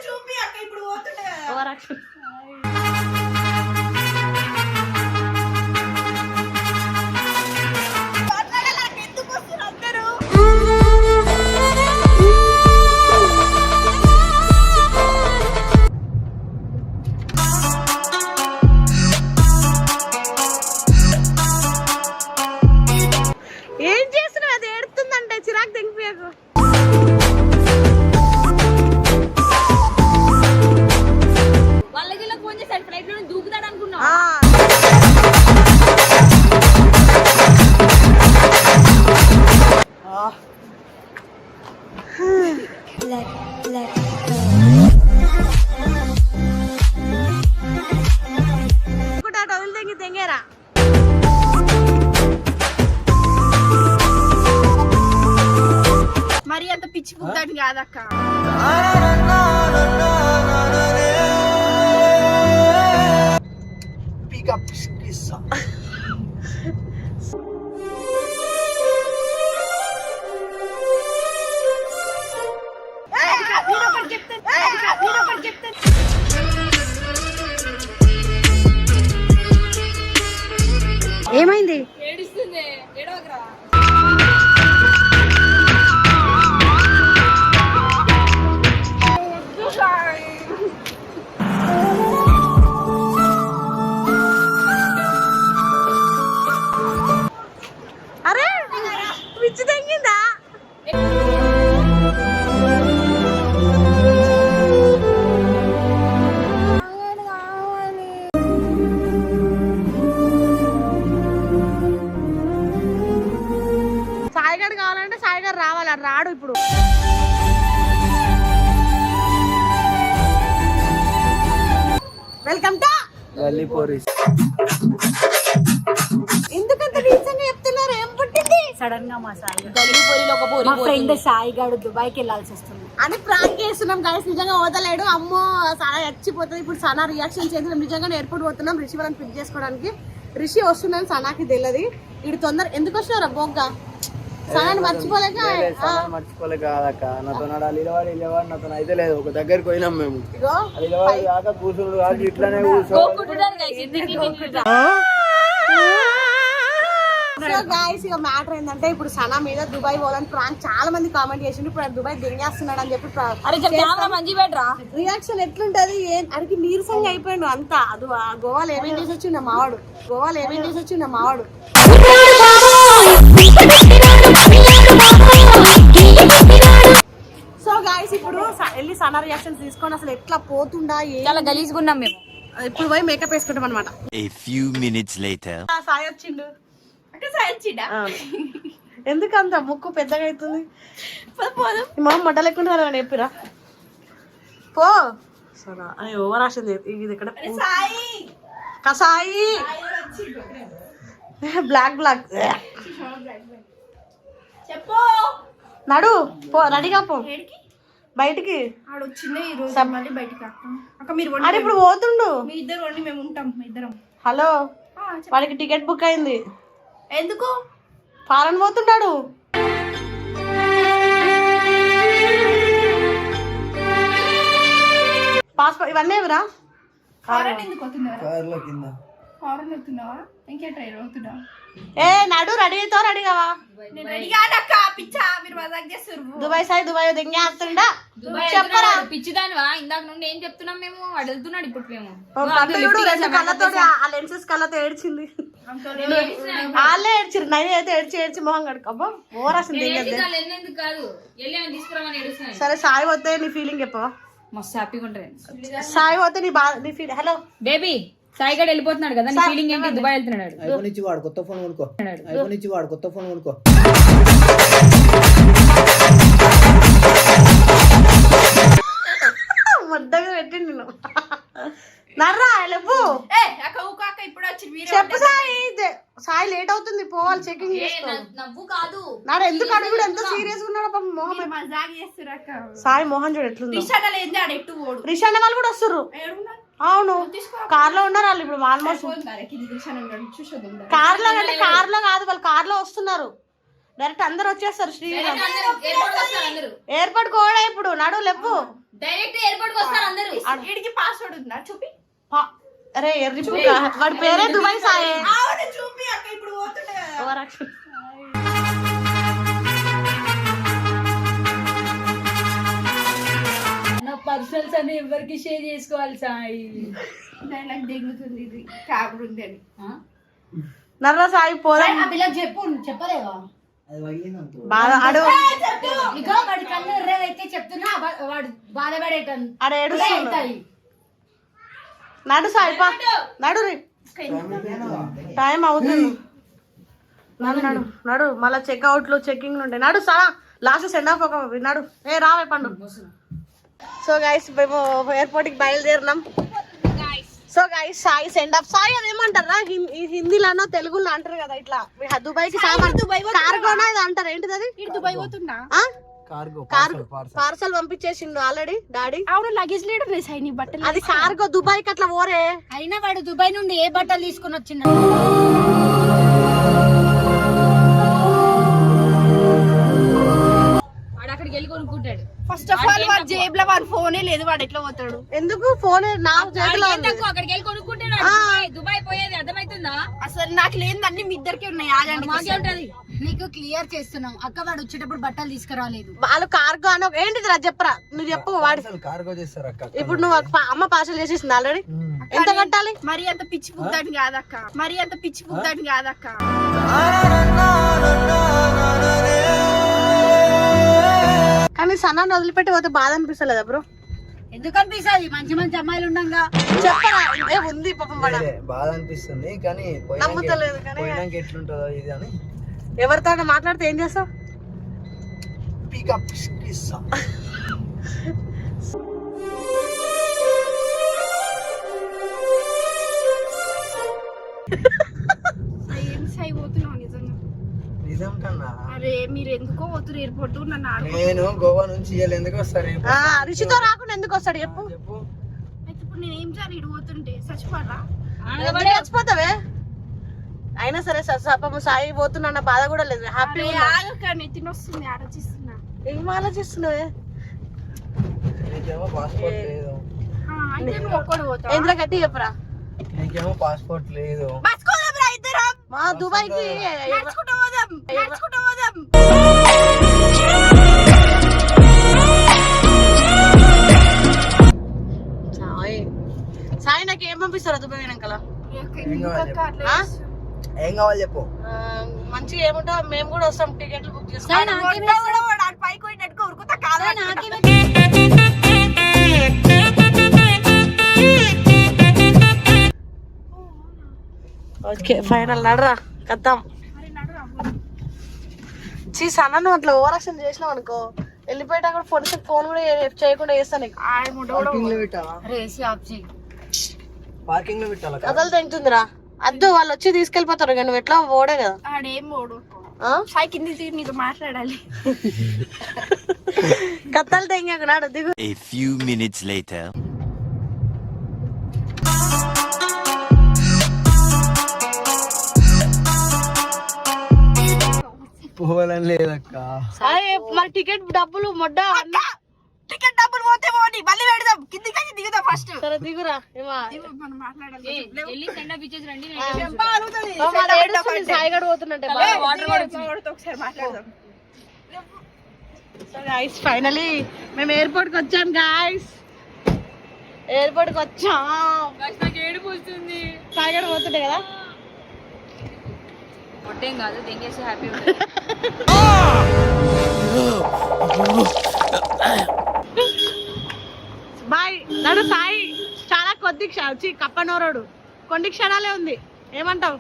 చూపి అక్క ఇప్పుడు పోతుండే ఎందుకు వస్తున్నారు అందరూ ఏం చేస్తున్నావు? అది ఏడుతుందంటే చిరాకు తెంగిపోయాకు. వాళ్ళకి ఫోన్ చేశాడు ఫ్లైట్ లో దూకుతాడు అనుకున్నా. తెంగేరా మరి అంత పిచ్చి పుట్టాడు కాదక్క. ఏమైంది? ఏడుస్తుంది. ఏడవకరా. అరే పిచ్చి తెంగిందా? సాయిగాడు కావాలంటే సాయిగారు రావాలి. అది రాడు ఇప్పుడు. వెల్కమ్ టు ఎందుకంత నీచంగా చెప్తున్నారు? ఏం పుట్టింది? సడన్ గా మా సాయి మా ఫ్రెండ్ సాయి గాడు దుబాయ్కి వెళ్ళాల్సి వస్తుంది అని ప్రాంక్ చేస్తున్నాం గైస్. నిజంగా వదలేడు. అమ్మో సనా చచ్చిపోతుంది. ఇప్పుడు సనా రియాక్షన్ చేసి నిజంగా ఎయిర్పోర్ట్ పోతున్నాం రిషి వాళ్ళని పిక్ చేసుకోవడానికి. రిషి వస్తున్నాను సనాకి తెలియదు. ఇటు తొందర ఎందుకు వస్తున్నారా బొగ్గా? సనాని మర్చిపోలేక నాతో నాతో అయితే లేదు. ఒక దగ్గరికి పోయినాం మేము. కూర్చున్నాడు కాదు ఇట్లానే మ్యాటర్ ఏంటంటే ఇప్పుడు సనా మీద దుబాయ్ పోవాలని ప్రాంక్ చాలా మంది కామెంట్ చేసిండు. ఇప్పుడు దుబాయ్ దిగేస్తున్నాడు అని చెప్పి రియాక్షన్ ఎట్లుంటది? అడిగి నీరసంగా అయిపోయాడు అంతా. అది గోవాలో ఏమేం చేసి వచ్చిండ మావాడు. మావాడు సో గాయస్ ఇప్పుడు వెళ్ళి సనా రియాక్షన్ తీసుకొని అసలు ఎట్లా పోతుండా చాలా గలీజ్గున్నాం మేము. ఇప్పుడు పోయి మేకప్ వేసుకుంటాం అనమాట. సాయి వచ్చిండు. ఎందుకంత ముక్కు పెద్దగా అవుతుంది? మా మొట్ట లేకుండా చెప్పిరా పో. సరే ఓవర్ రాసింది ఇది ఇక్కడ. కసాయి బ్లాక్ చెప్పు నడు పో. రెడీగా పో బయటికి. అరే ఇప్పుడు పోతుండు. మేము ఉంటాం ఇద్దరం. హలో వాడికి టికెట్ బుక్ అయింది. ఎందుకు? ఫారెన్ పోతుంటాడు. పాస్పోర్ట్ ఇవన్నీ ఎవరా? ఏ నడు రెడీ అవుతావు? రెడీ కావా? దుబాయ్ సాయి దుబాయ్ దింగేస్తుండా. చెప్పరా పిచ్చిదానివా? ఇందాక నుండి ఏం చెప్తున్నాం మేము? అడుగుతున్నాడు ఇప్పుడు మేము. కళ్ళతో ఆ లెన్సెస్ కళ్ళతో ఏడ్చింది. వాళ్ళే ఏడ్చిరు. నైన్ అయితే ఏడ్చి మొహం కడుకోబ్బా ఓరాసింది. సరే సాయి పోతే నీ ఫీలింగ్ చెప్పవా? మస్తు హ్యాపీగా ఉంటుంది. సాయి పోతే నీ ఫీలింగ్. హలో బేబీ సాయి గడ్ వెళ్ళిపోతున్నాడు కదా, నీ ఫీలింగ్ ఏంటి? దుబాయ్ వెళ్తున్నాడు. ఐఫోన్ ఇచ్చి వాడు కొత్త ఫోన్ కొనుక్కో. ముద్దగా పెట్టింది నేను. నర్రా లేపు చెప్పు సాయి. సాయి లేట్ అవుతుంది పోవాలి. చెకింగ్ నవ్వు కాదు నాడు. ఎందుకు అడుగుడు? ఎంత సీరియస్ ఉన్నాడు మొహం. సాయి మోహన్ చూడు ఎట్లుంది. రిషాన్న వాళ్ళు కూడా వస్తుర్రు. అవును కార్ లో ఉన్నారు వాళ్ళు. ఇప్పుడు ఆల్మోస్ట్ కార్ లో అంటే కార్ లో కాదు, వాళ్ళు కార్ లో వస్తున్నారు. డైరెక్ట్ అందరు వచ్చేస్తారు. శ్రీరామ్ ఎయిర్పోర్ట్ కూడా ఇప్పుడు నడు లేపు. డైరెక్ట్ ఎయిర్పోర్ట్ కి వస్తారు అందరూ. వీడికి పాస్వర్డ్ ఉందా చూపి. అరే ఎర్రి పుక్క, వాడి పేరే దుబాయ్ సాయే. చూపి అక్క ఇప్పుడు పోతుండే కదా. నా పర్సనల్స్ అని ఎవరికి షేర్ చేసుకోవాలి సాయి. నాకు దిగుతుంది ఇది క్యాబ్ ఉంది అని. నర్ర సాయి పోదా ఆ పిల్లకి చెప్పు, చెప్పలేవా? బాగా అడు ఇగో వాడి కళ్ళు ఎర్రగైతే చెప్తున్నా, వాడు బాధపడేటం అడ ఏడుస్తాయి. నడు సాయి పా, నడు రే, టైం అవుతుంది. నడు నడు నడు, మళ్ళీ చెక్అవుట్లు చెక్కింగ్ ఉంటాయి. నడు సా లాస్ట్ సెండ్ ఆఫ్ ఒక నడు. ఏ రావే పండు. సో గైస్ మేము ఎయిర్పోర్ట్ కి బయలుదేరినాం. So guys Sai send off. Sai అదేమంటారా హిందీలోనో తెలుగులో అంటారు కదా ఇట్లా దుబాయ్ కి సామాన్ కార్గోనా ఇది అంటారు. ఏంటిది అది? దుబాయ్ పోతున్నా పార్సల్ పంపించేసిండు ఆల్రెడీ డాడీ. అవును లగేజ్ లీడర్ సైని బట్టలు. అది కార్గో దుబాయ్ కి అట్లా పోరే. అయినా వాడు దుబాయ్ నుండి ఏ బట్టలు తీసుకుని వచ్చిండు? వాడు అక్కడికి వెళ్ళి కొనుక్కుంటాడు. ఫస్ట్ ఆఫ్ ఆల్ వాడి జేబులో వాడి ఫోనే లేదు, వాడు ఎట్లా పోతాడు? ఎందుకు ఫోన్ నా చేతిలో ఉంది. అక్కడికి వెళ్ళి కొనుక్కుంటాడు. దుబాయ్ పోయేది అర్థమవుతుందా? అసలు నాకు లేని అన్ని మీ ఇద్దరికి ఉన్నాయి. ఆగండి మాకే ఉంటది. నీకు క్లియర్ చేస్తున్నాం అక్క, వాడు వచ్చేటప్పుడు బట్టలు తీసుకురాలేదు. వాళ్ళు కార్గో అని ఏంటిది రా చెప్పరా, నువ్వు చెప్పు. వాడి కార్గో చేస్తారు అక్క. ఇప్పుడు నువ్వు అమ్మ పార్సల్ చేసేసింది ఆల్రెడీ. ఎంత కట్టాలి? మరి అంత పిచ్చి పుద్దాని కాదక్క, మరి అంత పిచ్చి పుద్దాని కాదక్క. కానీ సన్నాన్ని వదిలిపెట్టి పోతే బాధ అనిపిస్తలేదా బ్రో? ఎందుకు అనిపిస్తుంది? మంచి మంచి అమ్మాయిలు ఉండగా చెప్పరా ఏ ఉంది పాపం వాడ. బాధ అనిపిస్తుంది కానీ నమ్ముతలేదు కానీ పోయినాక ఎట్లుంటుందో ఇది అని. ఎవరితో మాట్లాడితే ఏం చేస్తావు? పికప్ ఏం సై పోతున్నావు నిజంగా? నిజం కన్నా అరే మీరు ఎందుకో పోతున్నారు ఎయిర్పోర్ట్. నన్ను నేను గోవా నుంచి ఎందుకు వస్తారు? రిషితో రాకుండా ఎందుకు వస్తాడు చెప్పు. చెప్పు. అయితే ఇప్పుడు నేను ఏం చేయాలి? ఇటు పోతుంటే చచ్చిపోరా? ఎందుకు చచ్చిపోతావే? అయినా సరే పాపం సాయి పోతున్నా బాధ కూడా లేదు. హ్యాపీ ఆగకండి, తినొస్తుంది ఆలోచిస్తున్నా. ఏం ఆలోచిస్తున్నావే? నీకేమో పాస్పోర్ట్ లేదు. అయితే నువ్వు ఒక్కడు పోతావు. ఇంట్లో గట్టి చెప్పరా. నీకేమో పాస్పోర్ట్ లేదు. బస్కోదాంరా ఇద్దరం. మా దుబాయ్ కి నడుచుకుంటూ పోదాం, నడుచుకుంటూ పోదాం. సాయి నాకు ఏం పంపిస్తారా దుబాయ్ వెనకాల? ఏం కావాలి చెప్పు. మంచిగా ఏముంటో మేము కూడా వస్తాం. టికెట్లు బుక్ చేసుకోవాలి. పైకి పోయినట్టుగా ఉరుకుతా కాదు. ఓకే ఫైనల్ నడరా కద్దాం. సన్న నువ్వు అట్లా ఓవర్ యాక్షన్ చేసినావు అనుకో, వెళ్ళిపోయేటప్పుడు ఫోన్ కూడా చేయకుండా చేస్తాను. పార్కింగ్ లో పెట్టాలా? కథలు తెంగుతుందిరా. అద్దు వాళ్ళు వచ్చి తీసుకెళ్ళిపోతారు కానీ నువ్వు ఎట్లా ఓడే కదా. ఆడేం ఓడు సాయి కింది దిగి నీతో మాట్లాడాలి. కథలు తెంగాకు నాడు దిగు. A few minutes later. పోవాలని లేదక్క. మరి టికెట్ డబ్బులు మొడ్డ టికెట్ డబ్బులు పోతే పోనీ మళ్ళీ పెడదాం. కిందికి దిగుదాం ఫస్ట్. సరే దిగురా. మనం మాట్లాడాలి. వెళ్ళి సెండ్ ఆఫ్ ఇచ్చేసి రండి. సాయిగడు పోతున్నట్టే ఒకసారి మాట్లాడదాం. ఫైనలీ మేము ఎయిర్పోర్ట్ కి వచ్చాం గాయస్. ఎయిర్పోర్ట్ కి వచ్చాం. నాకు ఏడుపు వస్తుంది. సాయిగడు పోతుండే కదా. ఒట్టేం కాదు, దెంగేసి హ్యాపీ. బాయ్ నడు సాయి. చాలా కొద్ది కప్పనోరోడు కొన్ని క్షణాలే ఉంది. ఏమంటావు?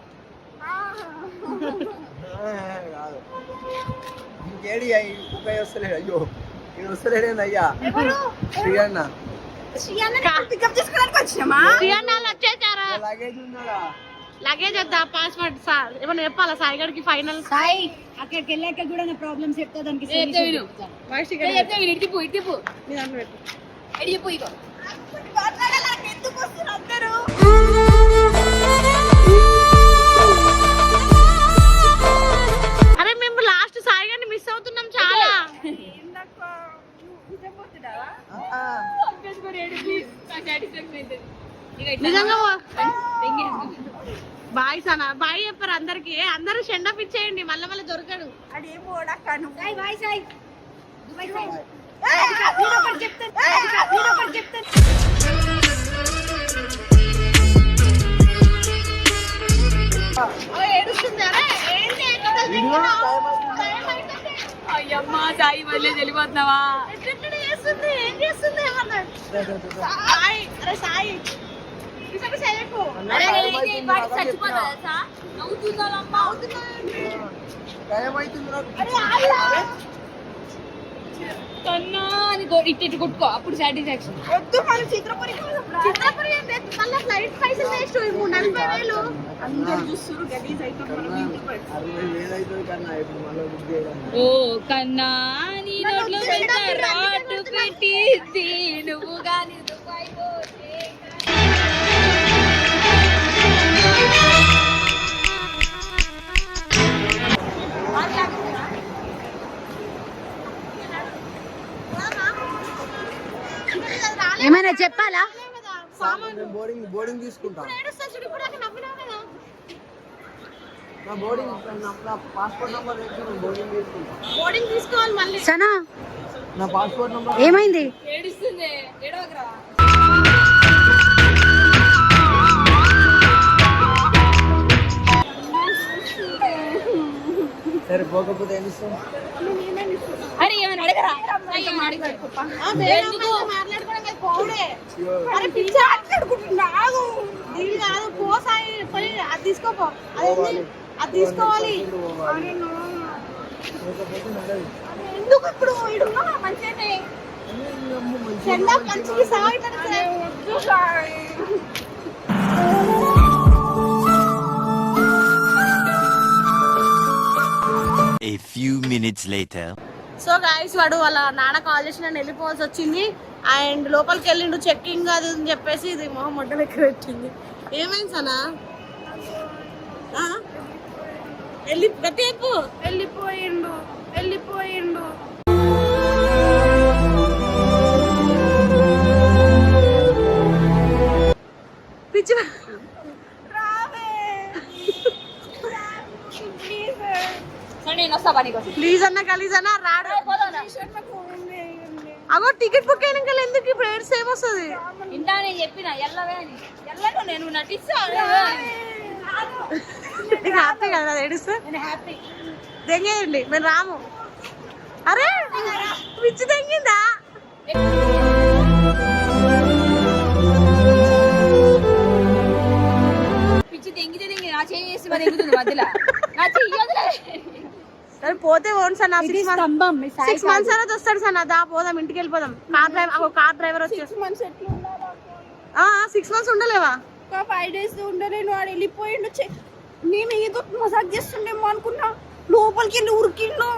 ఇంకేడి వస్తలేడు. అయ్యో ఇది వస్తలేడేంది అయ్యా. శ్రీయన్న పికప్ చేసుకోవడానికి వచ్చినామా? వచ్చేసారా? లగేజ్ ఉన్నాడా? లగేజ్ వద్దా? పాస్పోర్ట్ సార్ ఏమన్నా చెప్పాలా సాయిగడికి? ఫైనల్ సాయి అక్కడికి వెళ్ళాక కూడా నా ప్రాబ్లమ్స్ చెప్తా. దానికి ఎందుకు వస్తున్నారు అందరూ? అరే మేము లాస్ట్ సాయిగారిని మిస్ అవుతున్నాం చాలా. అనుకుంటావా ఆ. నిజంగా నిజంగా బాయ్ సనా బాయ్ చెప్పారు అందరికి అందరూ షెండప్ ఇచ్చేయండి మళ్ళీ మళ్ళీ దొరకడు సాయి బాయ్ సాయి దుబాయ్ సాయి ఏడుస్తుంది అరే ఏంటి అయ్యమ్మా సాయి వదిలే వెళ్ళిపోతున్నావా చేస్తుంది ఏం చేస్తుంది సాయి అరే సాయి నిజంగా చేయకు అరే చచ్చిపోతా తెలుసా నువ్వు చూసావమ్మా టైం అవుతుంది నాకు. అరే ఆగు. కన్నా అని ఇట్టి కొట్టుకో అప్పుడు సాటిస్ఫాక్షన్. వద్దు మనం చిత్రపురి ఏంటి మళ్ళీ ఫ్లైట్ పైసలు వేస్ట్ 40,000 అందరు చూస్తారు గలీజ్ అవుతుంది మనం ఇంటికి పోయి. 60,000 అవుతుంది కన్నా ఇప్పుడు మళ్ళీ బుక్ చేయడం. ఓ కన్నా నీ నోట్లో పెద్ద రాటు పెట్టి నువ్వు గాని దుబాయ్ పోతే ఏమైనా చెప్పాలా నేను బోర్డింగ్ తీసుకుంటా. ఏడుస్తాడు చూడు ఇప్పుడు నవ్వినావు కదా నా బోర్డింగ్ నా పాస్పోర్ట్ నెంబర్ వేసుకుని బోర్డింగ్ తీసుకుంటా. బోర్డింగ్ తీసుకోవాలి మళ్ళీ సనా నా పాస్పోర్ట్ నెంబర్ ఏమైంది ఏడుస్తుంది ఏడవకరా. సరే పోకపోతే ఏం ఇస్తాం? అరే ఏమైనా అడగరా ఏమైనా అడగరా మాట్లాడుకోవడం కాదు, పోవుడే. అరే పిచ్చ ఆడుకుంటున్నా ఆగు దీని కాదు పో సాయి పోయి అది తీసుకోపో అది తీసుకోవాలి పోకపోతే నడదు. ఎందుకు ఇప్పుడు ఇడున్నా మంచిగానే చెందా మంచికి సాయి వద్దు Sai A few minutes later. So guys వాడు వాళ్ళ నాన్న కాల్ చేసి నన్ను వెళ్ళిపోవాల్సి వచ్చింది అండ్ లోపలికి వెళ్ళిండు చెక్కింగ్ అది అని చెప్పేసి ఇది మొహం మొట్ట లెక్క పెట్టింది. ఏమైంది సనా గట్టి చెప్పు వెళ్ళిపోయిండు పిచ్చి సరే నేను వస్తా పనికి వస్తా. ప్లీజ్ అన్న గలీజ్ అన్న రాడు అగో టికెట్ బుక్ అయినాక ఎందుకు ఇప్పుడు ఏడ్స్ ఏమొస్తుంది ఇందా నేను చెప్పిన ఎల్లవే అని ఎల్లను నేను నటిస్తాను. హ్యాపీ కదా ఏడుస్తా దెంగేయండి మేము రాము. అరే పిచ్చి దెంగిందా పిచ్చి తెంగితే తెంగి నా చేసి మరి ఎగుతుంది మధ్యలో నా చెయ్యదులే. సరే పోతే ఓన్ సార్ 6 months తర్వాత వస్తాడు సార్ దా పోదాం ఇంటికి వెళ్ళిపోదాం. కార్ డ్రైవర్ వచ్చి 6 months ఉండలేవా 5 days ఉండలేను వాడు వెళ్ళిపోయిండు. నేను ఏదో మజాక్ చేస్తుండేమో అనుకున్నా లోపలికి వెళ్ళి ఉరికిండు.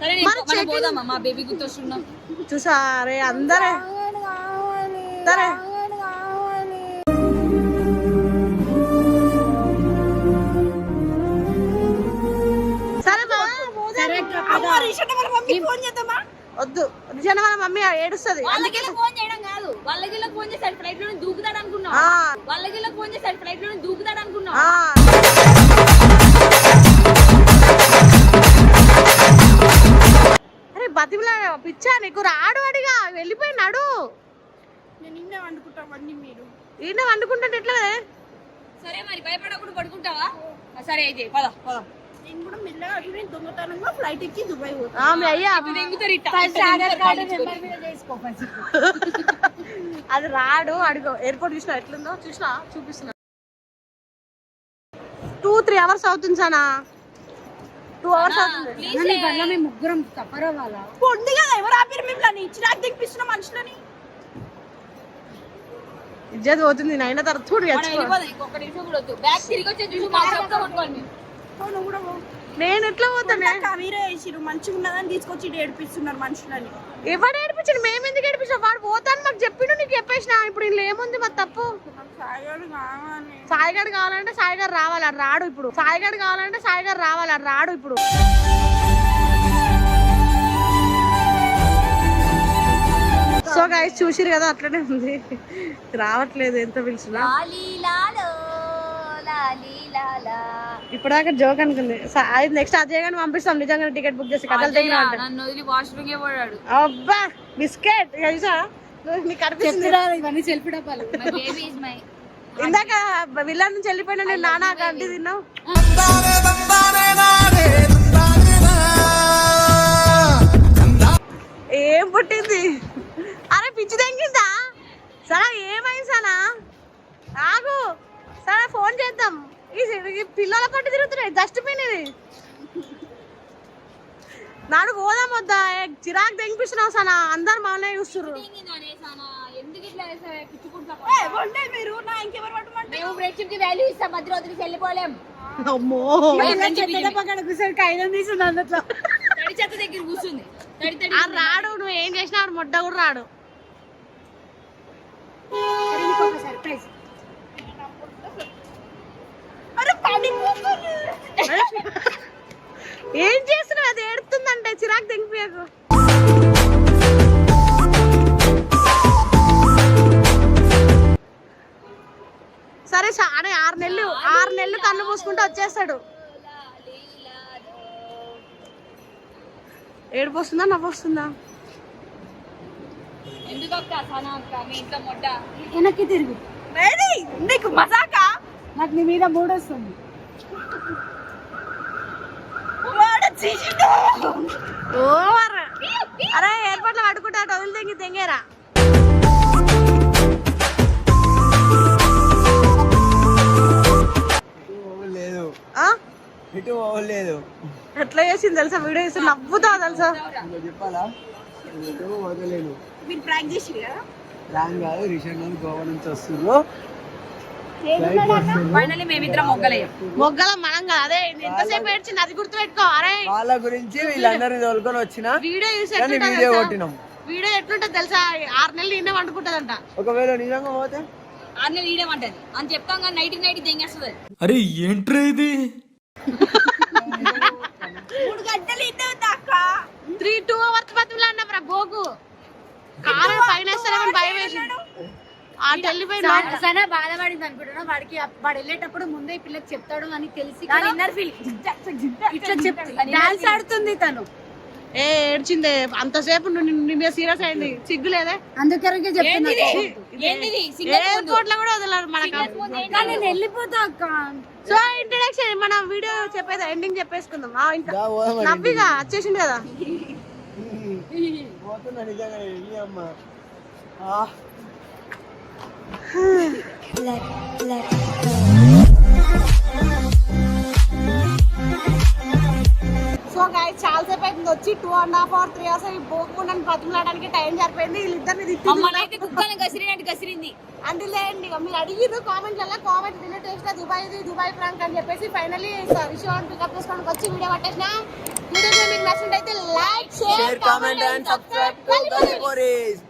సరే మనం పోదామా మా బేబీ గుర్తొస్తున్నాం చూసా రే అందరే సరే వద్దు నిజాన వాళ్ళ మమ్మీ ఏడుస్తుంది. వాళ్ళకి ఫోన్ చేయడం కాదు వాళ్ళకి ఫోన్ చేశాడు ఫ్లైట్ లో దూకుతాడు అనుకున్నావు. వాళ్ళకి ఫోన్ చేశాడు ఫ్లైట్ లో దూకుతాడు అనుకున్నావు. అరే బతిమిలా పిచ్చా నీకు రాడు అడిగా వెళ్ళిపోయినాడు. నేను నిన్నే వండుకుంటామండి మీరు ఈయన వండుకుంటే ఎట్లా సరే మరి భయపడకుండా పడుకుంటావా సరే అయితే పద పద. నేను కూడా మెల్లగా నేను దొంగతనంగా ఫ్లైట్ ఎక్కి దుబాయ్ పోతా. అయ్యా అది రాడు అడుగు ఎయిర్పోర్ట్ చూసినా ఎట్లుందో చూపిస్తున్నా 2-3 hours అవుతుంది సానా 2 hours అవుతుంది. మేము ముగ్గురం సఫర్ అవ్వాలా పొండి కదా ఎవరు ఆపారు మిమ్మల్ని ఇచ్చినాక తెప్పిస్తున్న మనుషులని. ఇజ్జత్ పోతుంది నైనా తర్వాత చూడు ఇంకొక నిమిషం కూడా వద్దు బ్యాగ్ తిరిగి వచ్చే చూసి మా చెప్తా కొట్టుకోండి. నేను ఎట్లా పోతానే మీరే వేసిరు మంచిగా ఉన్నదని తీసుకొచ్చి ఏడిపిస్తున్నారు మనుషులని. ఎవరు ఏడిపించండి మేము ఎందుకు ఏడిపించాం వాడు పోతాను మాకు చెప్పిండు నీకు చెప్పేసిన ఇప్పుడు ఇంట్లో ఏముంది మరి తప్పు. సాయిగాడు కావాలంటే సాయిగారు రావాలి అది రాడు ఇప్పుడు. సాయిగాడు కావాలంటే సాయిగారు రావాలి అది రాడు ఇప్పుడు. సో గాయస్ చూసిరు కదా అట్లనే ఉంది, రావట్లేదు ఎంత పిలిచినా. ఇప్పటిదాకా జోక్ అనుకుంది. నెక్స్ట్ అజయ్ గారిని పంపిస్తాం నిజంగా టికెట్ బుక్ చేసి కథలు తెగిన నన్ను వదిలి వాష్రూమ్ కే పోయాడు. అబ్బా బిస్కెట్ తెలుసా నీకు కనిపిస్తుంది. ఇవన్నీ సెల్ఫీ డబ్బాలు. బేబీ ఇస్ మై ఇందాక విల్లా నుంచి వెళ్ళిపోయినా నేను నానా గడ్డి తిన్నావు. ఏం పుట్టింది? అరే పిచ్చి తెంగిందా? సరే ఏమైంది సనా? ఆగు సరే ఫోన్ చేద్దాం. ఈ పిల్లల పట్టు తిరుగుతున్నాయి డస్ట్బిన్ ఇది. నాడు పోదాం వద్దా? చిరాకు తెంగిపిస్తున్నావు సనా, అందరు మానే చూస్తుర్రు. ఎందుకు ఇట్లా మీరు నా ఇంకెవరు పట్టమంటే మేము ఫ్రెండ్షిప్ కి వాల్యూ ఇస్తాం, మధ్యలో వదిలేసి వెళ్ళిపోలేం. అమ్మో పక్కన కూర్చొని కైలం తీసుకుంది అందులో తడి చెత్త దగ్గర కూర్చుంది. రాడు, నువ్వు ఏం చేసినా మొడ్డ కూడా రాడు. సర్ప్రైజ్. ఏం చేస్తున్నావు? అది ఏడుతుందంటే చిరాకు తెంగిపోయాకు. సరే అనే 6 నెలలు కన్ను మూసుకుంటూ వచ్చేస్తాడు. ఏడుపు వస్తుందా నవ్వు వస్తుందా? ఎందుకు అక్క సనా అక్క మీ ఇంట్లో మొడ్డ వెనక్కి తిరుగు. నీకు మజాకా? నాకు నీ మీద మూడు వస్తుంది. ఓవర్. అరే ఎయిర్పోర్ట్ లో పడుకుంటా వదిలి తెంగేరా. లేదు ఆ? ఇటు పోలేదు. ఎట్లా చేసింది తెలుసా? వీడియో చేసి నవ్వుతావు తెలుసా? చెప్పాలా? ఇటు పోతలేను. మీరు ప్రాంక్ చేసి కదా? రాంగ్ కాదు, రిషన్ గోవా నుంచి వస్తున్నారు. ఫైనల్లీ మేమిద్దరం మొగ్గలేం. మొగ్గల మనం కాదు. అదే ఎంతసేపు ఏడ్చింది అది గుర్తు పెట్టుకో. అరే వాళ్ళ గురించి వీళ్ళందరినీ తోలుకొని వచ్చిన వీడియో చూసి వీడియో కొట్టినాం. వీడియో ఎట్లుంటది తెలుసా? 6 నెలలు ఈయన వండుకుంటదంట. ఒకవేళ నిజంగా పోతే 6 నెలలు ఈడేమంటది అని చెప్తాం కానీ నైట్ తెంగేస్తుంది. అరే ఏంట్రా ఇది? 3 గంటలు ఇద్దే అక్క. 2 hours బతులు అన్నవరా బోగు. కారు పైన వేస్తారేమని భయం వేసింది. ఆ వెళ్ళిపోయిన సనా బాధపడింది అనుకుంటున్నా. వాడికి వాడు వెళ్ళేటప్పుడు ముందే ఈ పిల్లకి చెప్తాడు అని తెలిసి ఇన్నర్ ఫీల్ ఇట్లా చెప్తాడు. డాన్స్ ఆడుతుంది తను. ఏడ్చిందే అంతసేపు నీ మీద సీరియస్ అయింది. సిగ్గు లేదే? అందుకనే చెప్తున్నా. ఎయిర్పోర్ట్ లో కూడా వదలరు మనకు. నేను వెళ్ళిపోతా అక్క. సో ఇంట్రడక్షన్ మన వీడియో చెప్పేది ఎండింగ్ చెప్పేసుకుందాం. ఇంకా నవ్విగా వచ్చేసింది కదా. పోతున్నా నిజంగా ఈ అమ్మ. సో గైస్ చాలా సేపు అయిపోయింది వచ్చి 2.5 or 3 hours పోకుండా బతుకులాడడానికి టైం సరిపోయింది. వీళ్ళిద్దరిని మమ్మల్ని కుక్కని గసిరినట్టు అందులేండి. మీరు అడిగిరు కామెంట్లలో, కామెంట్ డిలీట్ చేసిన దుబాయ్ ప్రాంక్ అని చెప్పేసి ఫైనల్లీ విషయం పికప్ చేసుకోవడానికి వచ్చి వీడియో పట్టేసిన. వీడియో మీకు నచ్చినట్టయితే like, share, comment and subscribe.